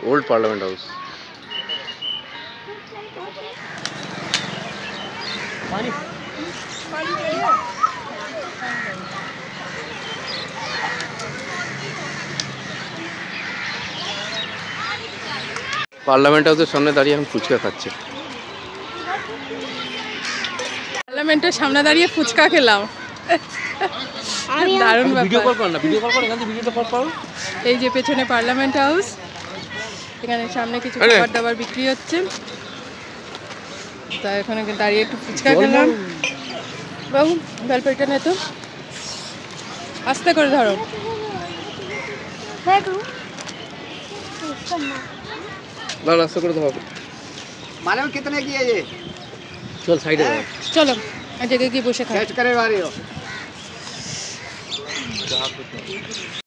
Old Parliament House. Parliament হাউসের সামনে দাঁড়িয়ে এখন ফুচকা খাচ্ছে। পার্লামেন্টের সামনে দাঁড়িয়ে ফুচকা খেলাম, দারুণ ভিডিও ব্যাপার। কল কর না, ভিডিও কল কর, এখান থেকে ভিডিওটা কল করো। এই যে পেছনে পার্লামেন্ট হাউস, এখানে সামনে কিছু খাবার দাবার বিক্রি হচ্ছে, তা এখানে দাঁড়িয়ে একটু ফুচকা খেলাম। বাবু গল্পটা নে তো, আস্তে করে ধরো। না রাস্তা করে দাও। मालूम कितने की है ये? চল সাইডে চলো এক জায়গায় গিয়ে বসে খাই। टेस्ट करे वाले हो